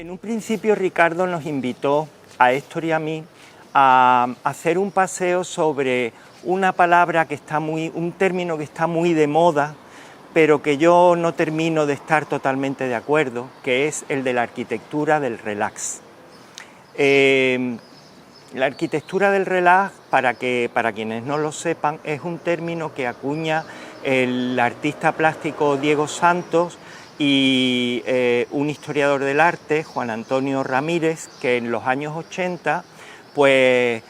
En un principio Ricardo nos invitó a Héctor y a mí a hacer un paseo sobre una palabra que está un término que está muy de moda, pero que yo no termino de estar totalmente de acuerdo, que es el de la arquitectura del relax. La arquitectura del relax, para quienes no lo sepan, es un término que acuña el artista plástico Diego Santos y un historiador del arte, Juan Antonio Ramírez, que en los años 80 pues,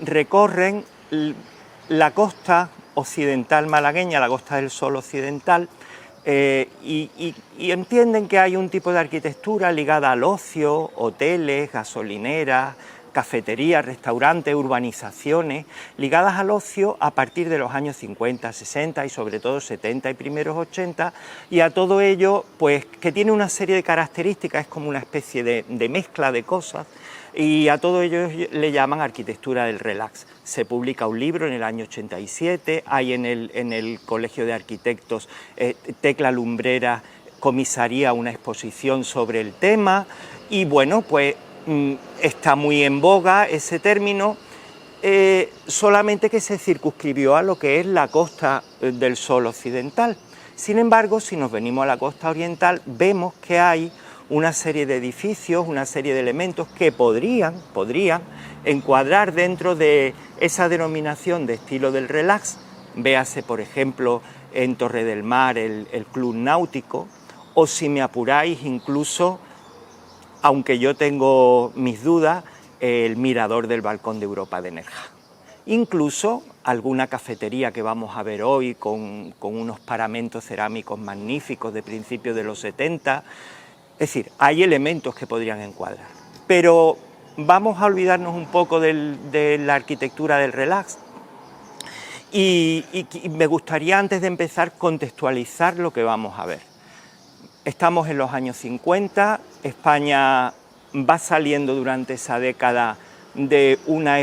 recorren la costa occidental malagueña, la Costa del Sol occidental, y entienden que hay un tipo de arquitectura ligada al ocio, hoteles, gasolineras, cafeterías, restaurantes, urbanizaciones, ligadas al ocio a partir de los años 50, 60 y sobre todo 70 y primeros 80, y a todo ello, pues que tiene una serie de características, es como una especie de mezcla de cosas, y a todo ello le llaman arquitectura del relax. Se publica un libro en el año 87, hay en el Colegio de Arquitectos Tecla Lumbrera comisaría una exposición sobre el tema, y bueno, pues está muy en boga ese término, solamente que se circunscribió a lo que es la Costa del Sol occidental. Sin embargo, si nos venimos a la costa oriental, vemos que hay una serie de edificios, una serie de elementos que podrían encuadrar dentro de esa denominación de estilo del relax. Véase, por ejemplo, en Torre del Mar el Club Náutico, o si me apuráis incluso, aunque yo tengo mis dudas, el mirador del balcón de Europa de Nerja. Incluso alguna cafetería que vamos a ver hoy con unos paramentos cerámicos magníficos de principios de los 70. Es decir, hay elementos que podrían encuadrar. Pero vamos a olvidarnos un poco de la arquitectura del relax. Y me gustaría, antes de empezar, contextualizar lo que vamos a ver. Estamos en los años 50, España va saliendo durante esa década de una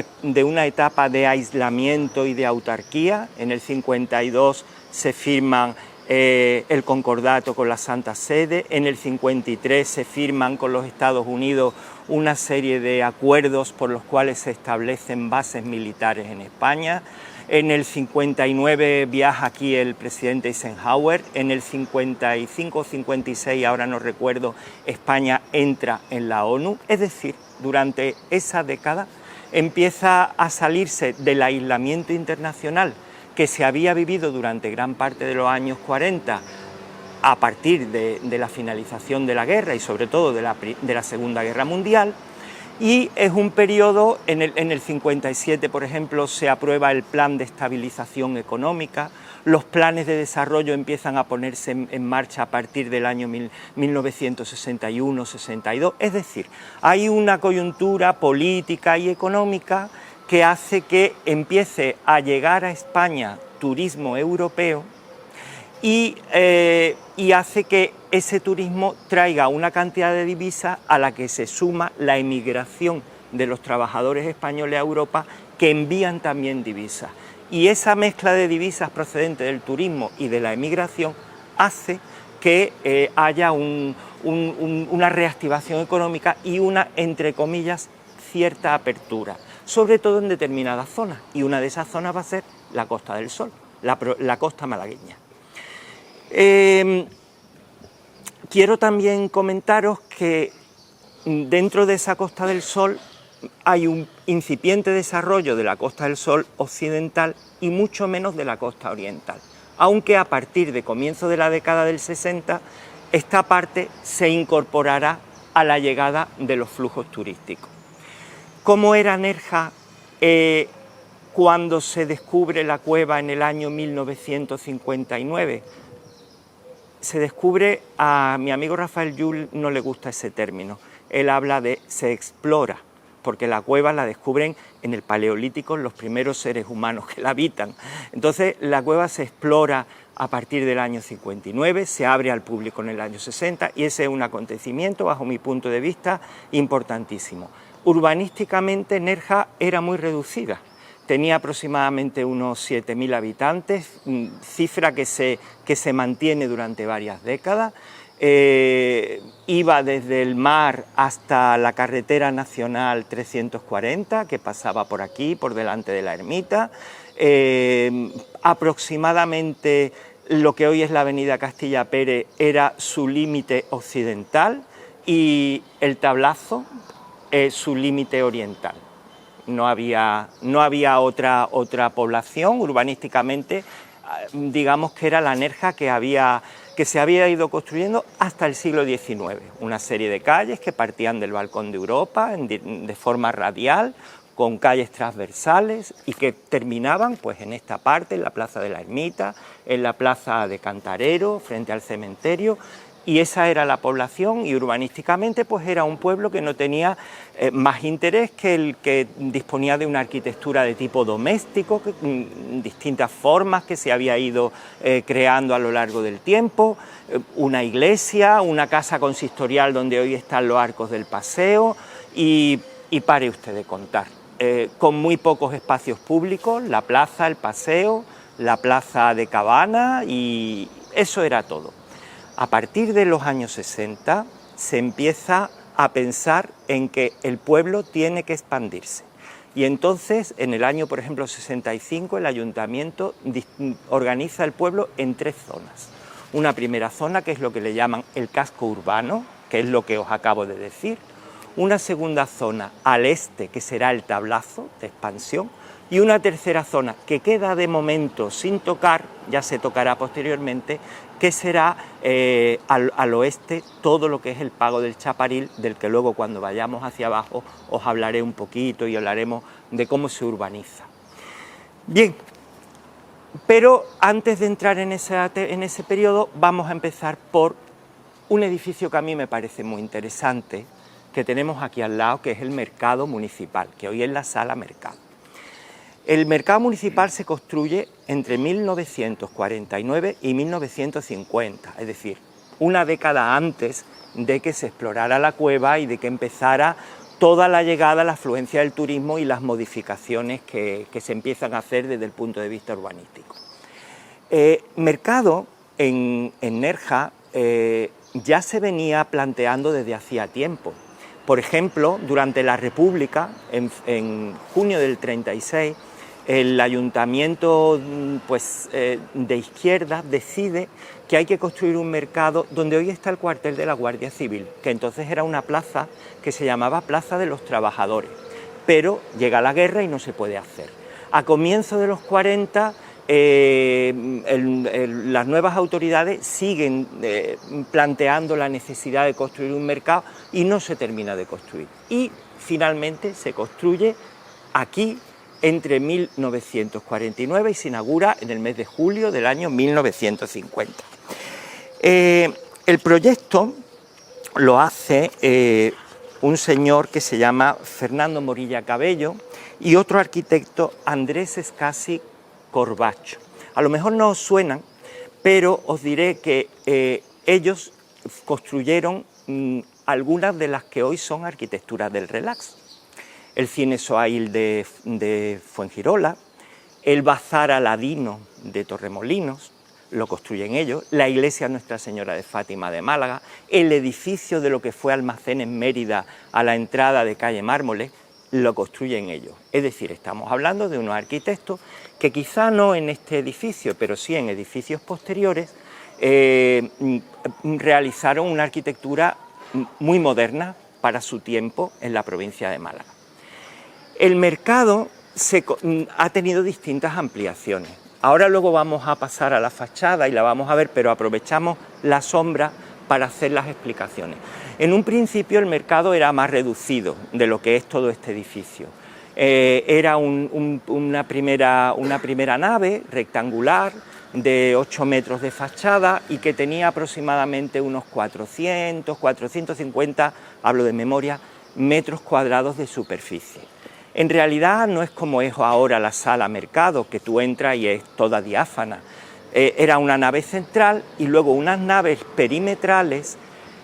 etapa de aislamiento y de autarquía. En el 52 se firman el concordato con la Santa Sede, en el 53 se firman con los Estados Unidos una serie de acuerdos por los cuales se establecen bases militares en España. En el 59 viaja aquí el presidente Eisenhower, en el 55 o 56, ahora no recuerdo, España entra en la ONU. Es decir, durante esa década empieza a salirse del aislamiento internacional que se había vivido durante gran parte de los años 40 a partir de la finalización de la guerra y sobre todo de la Segunda Guerra Mundial. Y es un periodo, en el 57, por ejemplo, se aprueba el Plan de Estabilización Económica, los planes de desarrollo empiezan a ponerse en marcha a partir del año 1961-62, es decir, hay una coyuntura política y económica que hace que empiece a llegar a España turismo europeo y hace que ese turismo traiga una cantidad de divisas a la que se suma la emigración de los trabajadores españoles a Europa, que envían también divisas. Y esa mezcla de divisas procedente del turismo y de la emigración hace que haya una reactivación económica y una, entre comillas, cierta apertura, sobre todo en determinadas zonas, y una de esas zonas va a ser la Costa del Sol, la costa malagueña. Quiero también comentaros que dentro de esa Costa del Sol hay un incipiente desarrollo de la Costa del Sol occidental y mucho menos de la costa oriental, aunque a partir de comienzo de la década del 60 esta parte se incorporará a la llegada de los flujos turísticos. ¿Cómo era Nerja cuando se descubre la cueva en el año 1959? Se descubre, a mi amigo Rafael Llull no le gusta ese término, él habla de se explora, porque la cueva la descubren en el Paleolítico los primeros seres humanos que la habitan. Entonces la cueva se explora a partir del año 59, se abre al público en el año 60 y ese es un acontecimiento, bajo mi punto de vista, importantísimo. Urbanísticamente Nerja era muy reducida. Tenía aproximadamente unos 7.000 habitantes, cifra que se mantiene durante varias décadas. iba desde el mar hasta la carretera nacional 340, que pasaba por aquí, por delante de la ermita. Aproximadamente lo que hoy es la avenida Castilla Pérez era su límite occidental y el Tablazo su límite oriental. No había otra población urbanísticamente, digamos que era la Nerja que se había ido construyendo hasta el siglo XIX. Una serie de calles que partían del Balcón de Europa de forma radial, con calles transversales y que terminaban pues en esta parte, en la Plaza de la Ermita, en la Plaza de Cantarero, frente al cementerio, y esa era la población, y urbanísticamente pues era un pueblo que no tenía más interés que el que disponía de una arquitectura de tipo doméstico, distintas formas que se había ido creando a lo largo del tiempo, una iglesia, una casa consistorial donde hoy están los arcos del paseo, y pare usted de contar. Con muy pocos espacios públicos, la plaza, el paseo, la plaza de Cabana, y eso era todo. A partir de los años 60 se empieza a pensar en que el pueblo tiene que expandirse. Y entonces, en el año, por ejemplo, 65, el ayuntamiento organiza el pueblo en 3 zonas. Una primera zona, que es lo que le llaman el casco urbano, que es lo que os acabo de decir. Una segunda zona al este, que será el Tablazo de expansión, y una tercera zona que queda de momento sin tocar, ya se tocará posteriormente, que será al oeste todo lo que es el Pago del Chaparil, del que luego cuando vayamos hacia abajo os hablaré un poquito y hablaremos de cómo se urbaniza. Bien, pero antes de entrar en ese periodo vamos a empezar por un edificio que a mí me parece muy interesante, que tenemos aquí al lado, que es el Mercado Municipal, que hoy es la Sala Mercado. El Mercado Municipal se construye entre 1949 y 1950, es decir, una década antes de que se explorara la cueva y de que empezara toda la llegada, la afluencia del turismo y las modificaciones que se empiezan a hacer desde el punto de vista urbanístico. Mercado en Nerja ya se venía planteando desde hacía tiempo. Por ejemplo, durante la República, en junio del 36, el ayuntamiento de izquierda decide que hay que construir un mercado donde hoy está el cuartel de la Guardia Civil, que entonces era una plaza que se llamaba Plaza de los Trabajadores, pero llega la guerra y no se puede hacer. A comienzos de los 40, las nuevas autoridades siguen planteando la necesidad de construir un mercado y no se termina de construir. Y finalmente se construye aquí entre 1949 y se inaugura en el mes de julio del año 1950. El proyecto lo hace un señor que se llama Fernando Morilla Cabello y otro arquitecto, Andrés Escasi Corbacho. A lo mejor no os suenan, pero os diré que ellos construyeron algunas de las que hoy son arquitecturas del relax. El Cine Sohail de Fuengirola, el Bazar Aladino de Torremolinos, lo construyen ellos, la iglesia Nuestra Señora de Fátima de Málaga, el edificio de lo que fue Almacén en Mérida a la entrada de calle Mármoles, lo construyen ellos. Es decir, estamos hablando de unos arquitectos que quizá no en este edificio, pero sí en edificios posteriores, realizaron una arquitectura muy moderna para su tiempo en la provincia de Málaga. El mercado ha tenido distintas ampliaciones. Ahora luego vamos a pasar a la fachada y la vamos a ver, pero aprovechamos la sombra para hacer las explicaciones. En un principio el mercado era más reducido de lo que es todo este edificio. Era una primera nave rectangular de 8 metros de fachada y que tenía aproximadamente unos 450, hablo de memoria, metros cuadrados de superficie. En realidad no es como es ahora la sala mercado, que tú entras y es toda diáfana. Era una nave central y luego unas naves perimetrales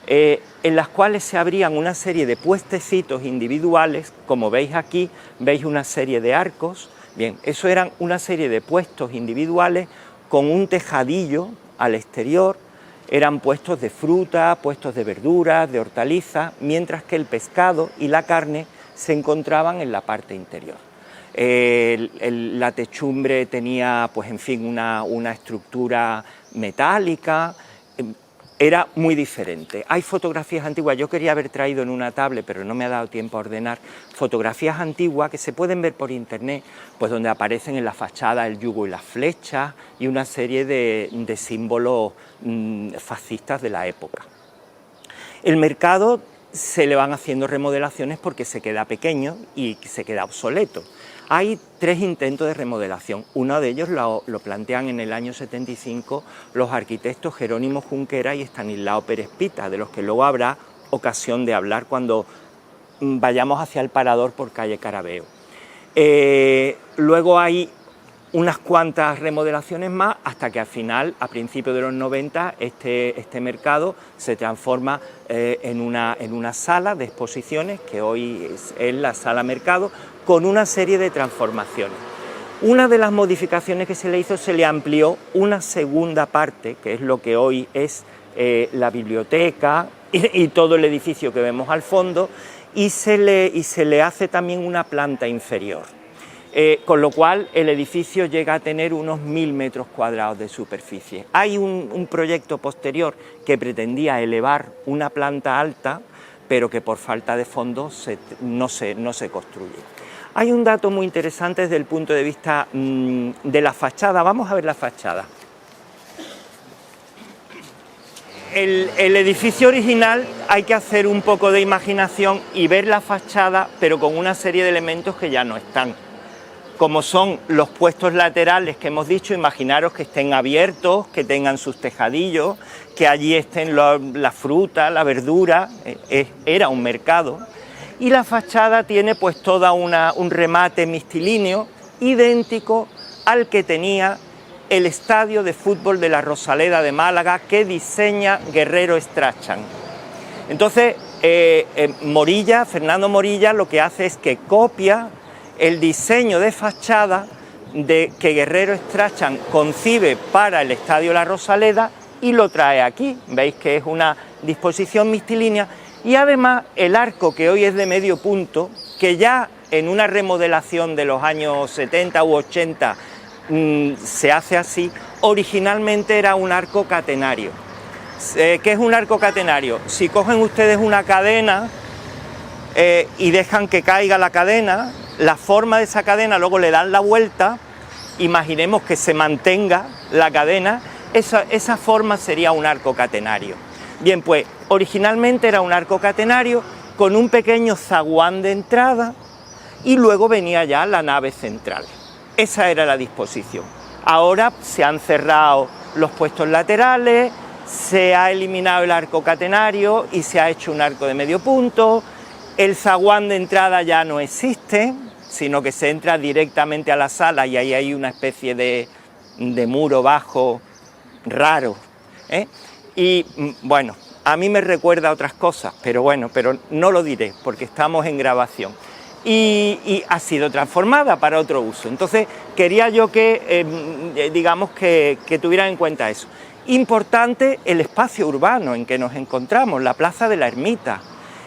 en las cuales se abrían una serie de puestecitos individuales, como veis aquí, veis una serie de arcos. Bien, eso eran una serie de puestos individuales con un tejadillo al exterior eran puestos de fruta, puestos de verduras, de hortalizas, mientras que el pescado y la carne se encontraban en la parte interior. La techumbre tenía, pues en fin, una estructura metálica, era muy diferente. Hay fotografías antiguas, yo quería haber traído en una tablet, pero no me ha dado tiempo a ordenar, fotografías antiguas que se pueden ver por internet, pues donde aparecen en la fachada el yugo y las flechas y una serie de símbolos fascistas de la época. El mercado se le van haciendo remodelaciones porque se queda pequeño y se queda obsoleto. Hay 3 intentos de remodelación, uno de ellos lo plantean en el año 75 los arquitectos Jerónimo Junquera y Estanislao Pérez Pita, de los que luego habrá ocasión de hablar cuando vayamos hacia el Parador por calle Carabeo. Luego hay unas cuantas remodelaciones más hasta que al final, a principios de los 90, este mercado se transforma en una sala de exposiciones, que hoy es la Sala Mercado, con una serie de transformaciones. Una de las modificaciones que se le hizo, se le amplió una segunda parte, que es lo que hoy es la biblioteca y todo el edificio que vemos al fondo, y se le hace también una planta inferior. Con lo cual el edificio llega a tener unos 1000 metros cuadrados de superficie. Hay un proyecto posterior que pretendía elevar una planta alta, pero que por falta de fondos no se construye. Hay un dato muy interesante desde el punto de vista de la fachada. Vamos a ver la fachada. El edificio original hay que hacer un poco de imaginación y ver la fachada, pero con una serie de elementos que ya no están. Como son los puestos laterales que hemos dicho, imaginaros que estén abiertos, que tengan sus tejadillos, que allí estén la fruta, la verdura, era un mercado. Y la fachada tiene pues toda un remate mistilíneo idéntico al que tenía el estadio de fútbol de la Rosaleda de Málaga que diseña Guerrero Strachan. Entonces Fernando Morilla lo que hace es que copia el diseño de fachada que Guerrero Strachan concibe para el estadio La Rosaleda y lo trae aquí. Veis que es una disposición mistilínea. Y además el arco, que hoy es de medio punto, que ya en una remodelación de los años 70 u 80 se hace así, originalmente era un arco catenario. ¿Qué es un arco catenario? Si cogen ustedes una cadena y dejan que caiga la cadena, la forma de esa cadena luego le dan la vuelta, imaginemos que se mantenga la cadena, esa forma sería un arco catenario. Bien, pues originalmente era un arco catenario con un pequeño zaguán de entrada y luego venía ya la nave central. Esa era la disposición. Ahora se han cerrado los puestos laterales, se ha eliminado el arco catenario y se ha hecho un arco de medio punto. El zaguán de entrada ya no existe, sino que se entra directamente a la sala y ahí hay una especie de muro bajo raro, Y bueno, a mí me recuerda a otras cosas, pero bueno, pero no lo diré porque estamos en grabación. Y ha sido transformada para otro uso. Entonces quería yo que, digamos, que tuvieran en cuenta eso. Importante el espacio urbano en que nos encontramos, la Plaza de la Ermita.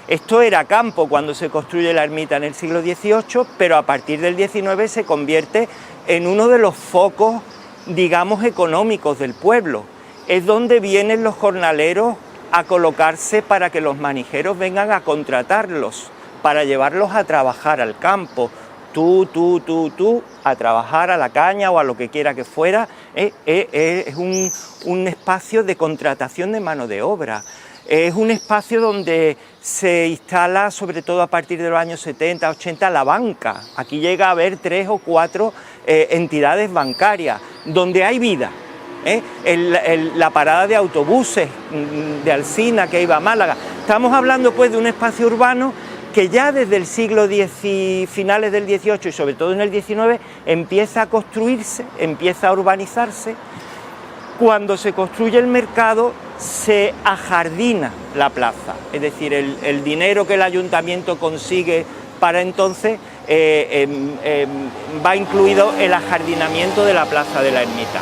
Esto era campo cuando se construye la ermita en el siglo XVIII, pero a partir del XIX se convierte en uno de los focos, digamos, económicos del pueblo. Es donde vienen los jornaleros a colocarse para que los manijeros vengan a contratarlos, para llevarlos a trabajar al campo. Tú, a trabajar a la caña o a lo que quiera que fuera. Es un espacio de contratación de mano de obra. Es un espacio donde se instala, sobre todo a partir de los años 70, 80, la banca. Aquí llega a haber 3 o 4 entidades bancarias, donde hay vida. La parada de autobuses de Alsina que iba a Málaga. Estamos hablando pues de un espacio urbano que ya desde el siglo X, finales del XVIII y sobre todo en el XIX, empieza a construirse, empieza a urbanizarse. Cuando se construye el mercado se ajardina la plaza, es decir, el dinero que el ayuntamiento consigue para entonces va incluido el ajardinamiento de la Plaza de la Ermita.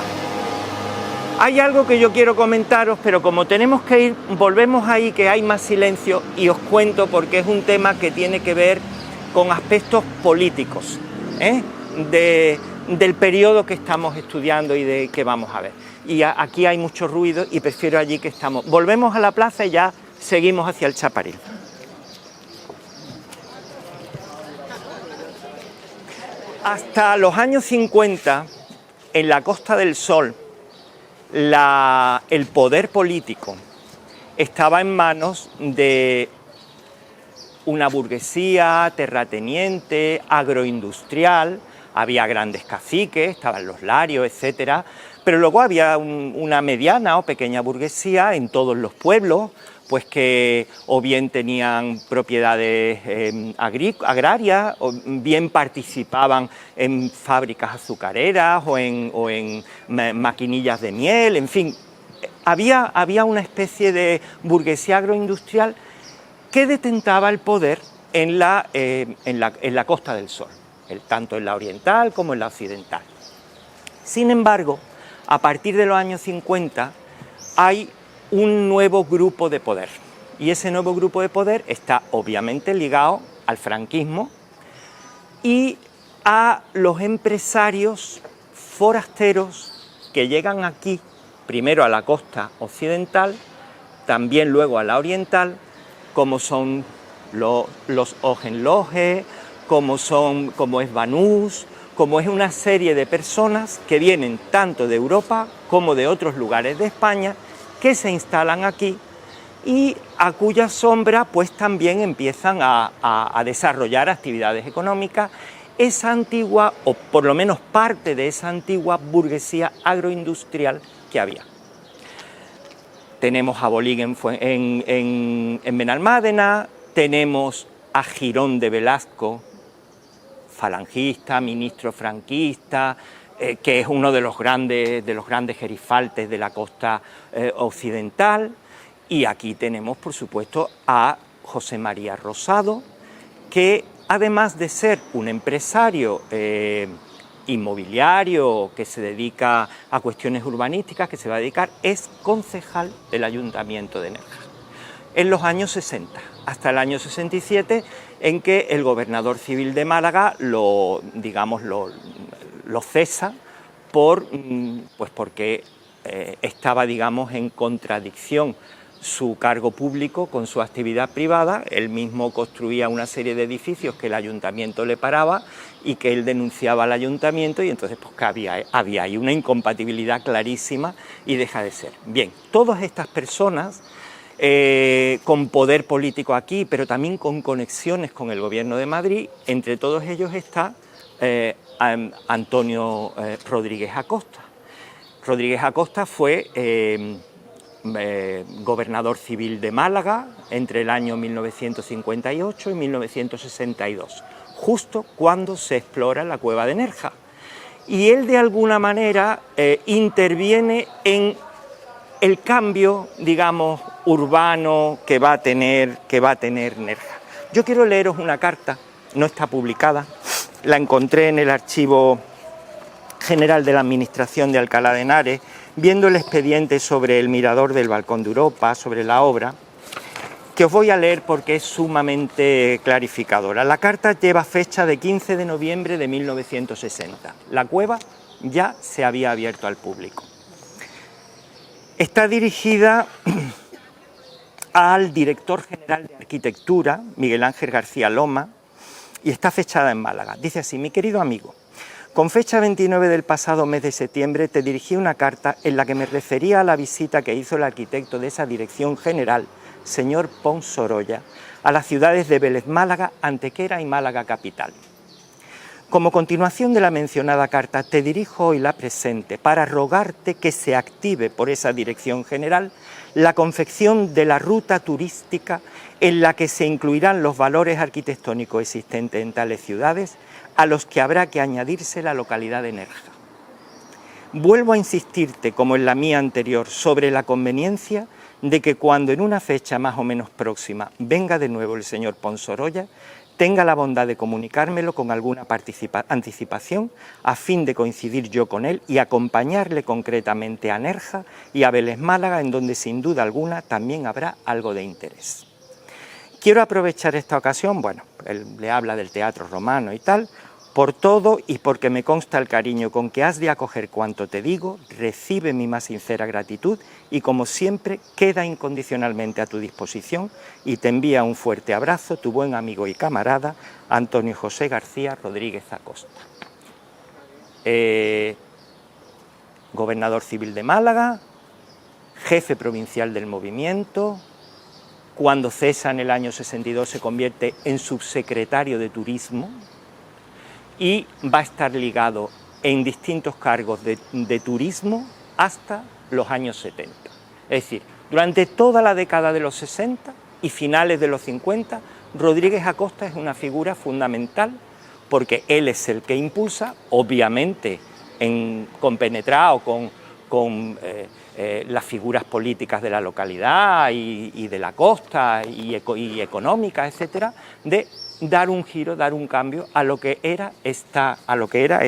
Hay algo que yo quiero comentaros, pero como tenemos que ir, volvemos ahí que hay más silencio y os cuento porque es un tema que tiene que ver con aspectos políticos, del periodo que estamos estudiando y de que vamos a ver. Y aquí hay mucho ruido y prefiero allí que estamos. Volvemos a la plaza y ya seguimos hacia el Chaparil. Hasta los años 50, en la Costa del Sol, el poder político estaba en manos de una burguesía terrateniente, agroindustrial, había grandes caciques, estaban los larios, etcétera, pero luego había una mediana o pequeña burguesía en todos los pueblos, pues que o bien tenían propiedades agrarias, o bien participaban en fábricas azucareras o en maquinillas de miel, en fin, había una especie de burguesía agroindustrial que detentaba el poder en la Costa del Sol, tanto en la oriental como en la occidental. Sin embargo, a partir de los años 50 hay un nuevo grupo de poder, y ese nuevo grupo de poder está obviamente ligado al franquismo y a los empresarios forasteros que llegan aquí, primero a la costa occidental, también luego a la oriental, como son los Hohenlohe, como es Banús, como es una serie de personas que vienen tanto de Europa como de otros lugares de España, que se instalan aquí y a cuya sombra pues también empiezan a desarrollar actividades económicas esa antigua, o por lo menos parte de esa antigua burguesía agroindustrial que había. Tenemos a Bolín en Benalmádena, tenemos a Girón de Velasco, falangista, ministro franquista, que es uno de los grandes gerifaltes de la costa occidental, y aquí tenemos, por supuesto, a José María Rosado, que además de ser un empresario inmobiliario que se dedica a cuestiones urbanísticas, que se va a dedicar, es concejal del Ayuntamiento de Nerja, en los años 60, hasta el año 67, en que el gobernador civil de Málaga lo cesa porque estaba, digamos, en contradicción su cargo público con su actividad privada. Él mismo construía una serie de edificios que el ayuntamiento le paraba y que él denunciaba al ayuntamiento, y entonces pues, había ahí una incompatibilidad clarísima y deja de ser. Bien, todas estas personas con poder político aquí, pero también con conexiones con el gobierno de Madrid, entre todos ellos está Antonio Rodríguez Acosta. Rodríguez Acosta fue gobernador civil de Málaga entre el año 1958 y 1962, justo cuando se explora la cueva de Nerja. Y él de alguna manera interviene en el cambio, digamos, urbano que va a tener Nerja. Yo quiero leeros una carta, no está publicada, la encontré en el Archivo General de la Administración de Alcalá de Henares, viendo el expediente sobre el mirador del Balcón de Europa, sobre la obra, que os voy a leer porque es sumamente clarificadora. La carta lleva fecha de 15 de noviembre de 1960. La cueva ya se había abierto al público. Está dirigida al director general de Arquitectura, Miguel Ángel García Loma, y está fechada en Málaga. Dice así: mi querido amigo, con fecha 29 del pasado mes de septiembre te dirigí una carta en la que me refería a la visita que hizo el arquitecto de esa dirección general, señor Pons Sorolla, a las ciudades de Vélez Málaga, Antequera y Málaga capital. Como continuación de la mencionada carta, te dirijo hoy la presente para rogarte que se active por esa dirección general la confección de la ruta turística en la que se incluirán los valores arquitectónicos existentes en tales ciudades, a los que habrá que añadirse la localidad de Nerja. Vuelvo a insistirte, como en la mía anterior, sobre la conveniencia de que cuando en una fecha más o menos próxima venga de nuevo el señor Pons Sorolla, tenga la bondad de comunicármelo con alguna anticipación a fin de coincidir yo con él y acompañarle concretamente a Nerja y a Vélez Málaga, en donde sin duda alguna también habrá algo de interés. Quiero aprovechar esta ocasión, bueno, él le habla del teatro romano y tal, por todo y porque me consta el cariño con que has de acoger cuanto te digo, recibe mi más sincera gratitud y como siempre queda incondicionalmente a tu disposición y te envía un fuerte abrazo tu buen amigo y camarada Antonio José García Rodríguez Acosta. Gobernador civil de Málaga, jefe provincial del movimiento, cuando cesa en el año 62 se convierte en subsecretario de Turismo, y va a estar ligado en distintos cargos de turismo hasta los años 70. Es decir, durante toda la década de los 60 y finales de los 50, Rodríguez Acosta es una figura fundamental porque él es el que impulsa, obviamente compenetrado con las figuras políticas de la localidad y de la costa y económicas, etcétera, de dar un giro, dar un cambio a lo que era esta localidad.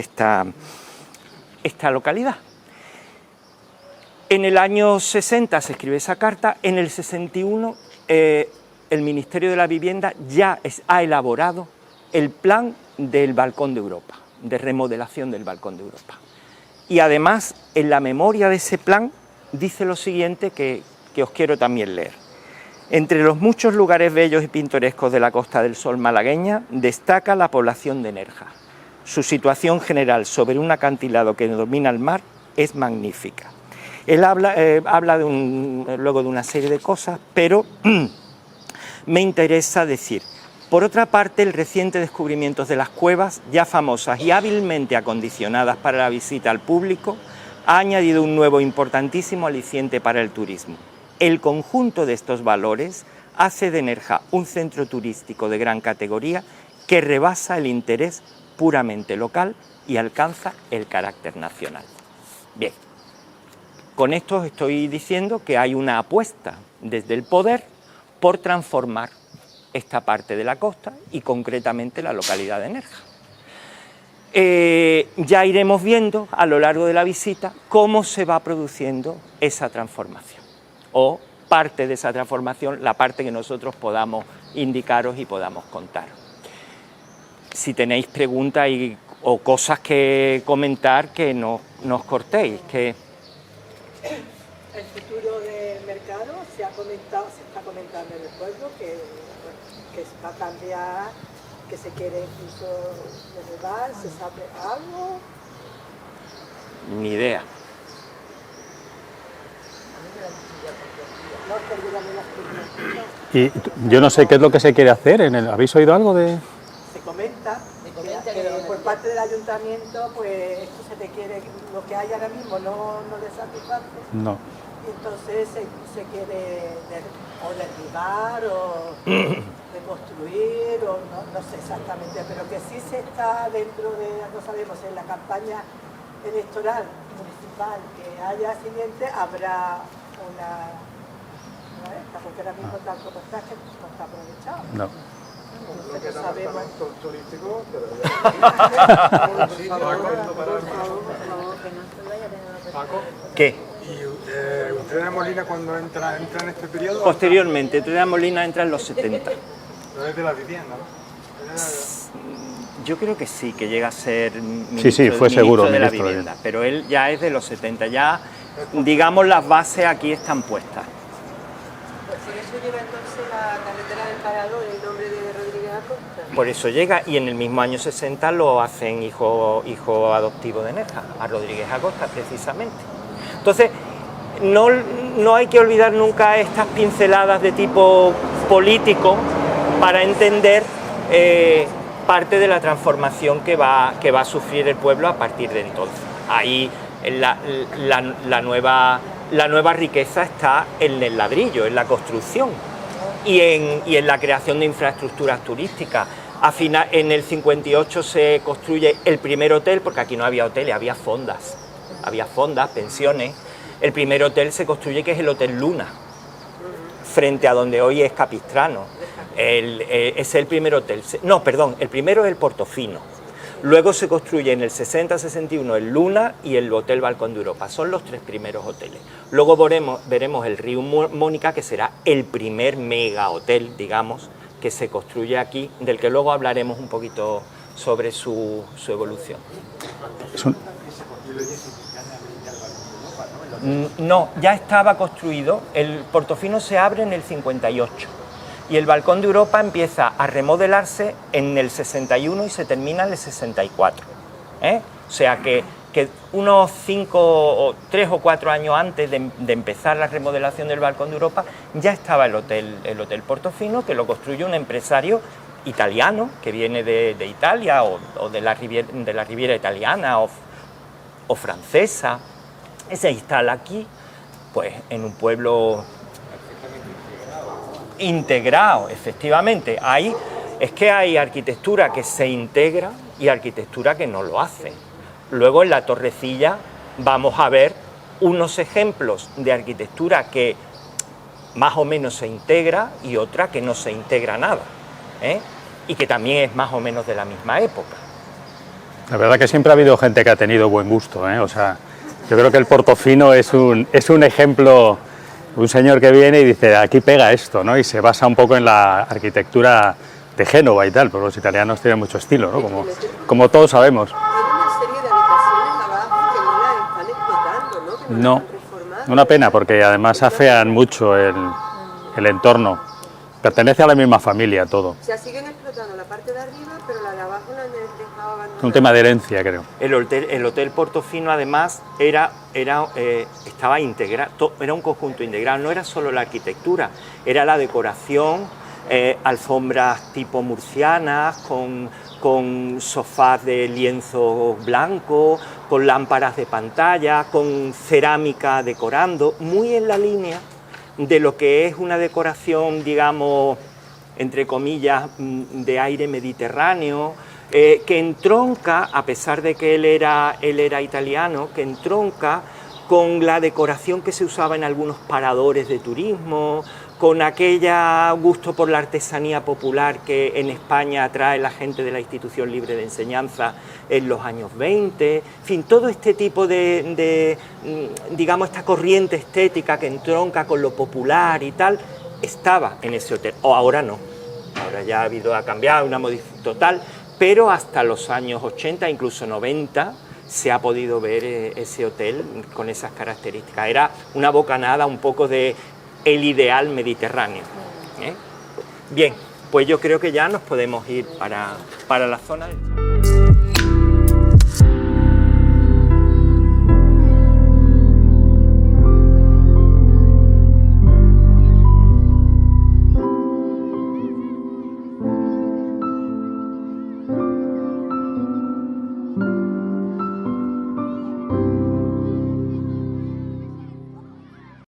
En el año 60 se escribe esa carta, en el 61 el Ministerio de la Vivienda ya ha elaborado el plan del Balcón de Europa, de remodelación del Balcón de Europa. Y además, en la memoria de ese plan, dice lo siguiente que os quiero también leer. Entre los muchos lugares bellos y pintorescos de la Costa del Sol malagueña, destaca la población de Nerja. Su situación general sobre un acantilado que domina el mar es magnífica. Él habla luego de una serie de cosas, pero me interesa decir, por otra parte, el reciente descubrimiento de las cuevas, ya famosas y hábilmente acondicionadas para la visita al público, ha añadido un nuevo importantísimo aliciente para el turismo. El conjunto de estos valores hace de Nerja un centro turístico de gran categoría que rebasa el interés puramente local y alcanza el carácter nacional. Bien, con esto os estoy diciendo que hay una apuesta desde el poder por transformar esta parte de la costa y concretamente la localidad de Nerja. Ya iremos viendo a lo largo de la visita cómo se va produciendo esa transformación o parte de esa transformación, la parte que nosotros podamos indicaros y podamos contaros. Si tenéis preguntas o cosas que comentar, que no os cortéis. El futuro del mercado se está comentando en el pueblo que va a cambiar, que se quiere incluso derribar, ¿se sabe algo? Ni idea. Y yo no sé qué es lo que se quiere hacer. ¿Habéis oído algo de...? Se comenta que por parte del ayuntamiento, pues esto se requiere, lo que hay ahora mismo no les satisface. No. Y entonces se quiere o derribar o reconstruir, o no sé exactamente, pero que sí se está dentro de, no sabemos, en la campaña electoral municipal que haya siguiente, habrá una porque ahora mismo tal como está, que no está aprovechado. No. No sabemos. Turístico, ¿Qué? ¿Y Utrera Molina cuando entra en este periodo? Posteriormente, Utrera Molina entra en los 70. No es de la vivienda, ¿no? Yo creo que sí, que llega a ser ministro, sí, fue seguro de la ministro vivienda, pero él ya es de los 70, ya digamos las bases aquí están puestas. Por eso lleva entonces la carretera del Parador el nombre de Rodríguez Acosta. Por eso llega, y en el mismo año 60 lo hacen hijo adoptivo de Nerja, a Rodríguez Acosta precisamente. Entonces, no hay que olvidar nunca estas pinceladas de tipo político para entender parte de la transformación que va a sufrir el pueblo a partir de entonces. Ahí la nueva riqueza está en el ladrillo, en la construcción y en la creación de infraestructuras turísticas. En el 58 se construye el primer hotel, porque aquí no había hoteles, había fondas, pensiones. El primer hotel se construye, que es el Hotel Luna, frente a donde hoy es Capistrano. Es el primer hotel. No, perdón, el primero es el Portofino. Luego se construye en el 60-61 el Luna y el Hotel Balcón de Europa. Son los 3 primeros hoteles. Luego veremos el Río Mónica, que será el primer mega hotel, digamos, que se construye aquí, del que luego hablaremos un poquito sobre su evolución. No, ya estaba construido. El Portofino se abre en el 58 y el Balcón de Europa empieza a remodelarse en el 61 y se termina en el 64. O sea que unos 3 o 4 años antes de empezar la remodelación del Balcón de Europa ya estaba el hotel Portofino, que lo construyó un empresario italiano que viene de Italia o de la Riviera italiana o francesa. Se instala aquí, pues en un pueblo integrado, efectivamente. Es que hay arquitectura que se integra y arquitectura que no lo hace. Luego en la Torrecilla vamos a ver unos ejemplos de arquitectura que más o menos se integra y otra que no se integra nada, y que también es más o menos de la misma época. La verdad que siempre ha habido gente que ha tenido buen gusto, o sea, yo creo que el Portofino es un ejemplo, un señor que viene y dice, aquí pega esto, ¿no? Y se basa un poco en la arquitectura de Génova y tal, porque los italianos tienen mucho estilo, ¿no? Como todos sabemos. Tiene una serie de habitaciones abajo que no la están explotando, ¿no? Que no No, la están reformando. una pena, porque además afean mucho el entorno. Pertenece a la misma familia todo. O sea, siguen explotando la parte de arriba, pero la de abajo la han dejado abandonada. Es un tema de herencia, creo. El hotel Portofino además estaba integrado, era un conjunto integral, no era solo la arquitectura, era la decoración, alfombras tipo murcianas, con sofás de lienzo blanco, con lámparas de pantalla, con cerámica decorando, muy en la línea de lo que es una decoración, digamos, entre comillas, de aire mediterráneo, que entronca, a pesar de que él era italiano, que entronca con la decoración que se usaba en algunos paradores de turismo, con aquella gusto por la artesanía popular que en España atrae la gente de la Institución Libre de Enseñanza en los años 20, en fin, todo este tipo digamos, esta corriente estética que entronca con lo popular y tal, estaba en ese hotel, o ahora no, ahora ya ha cambiado, una modificación total, pero hasta los años 80, incluso 90, se ha podido ver ese hotel con esas características. Era una bocanada un poco de el ideal mediterráneo. Bien, pues yo creo que ya nos podemos ir para la zona.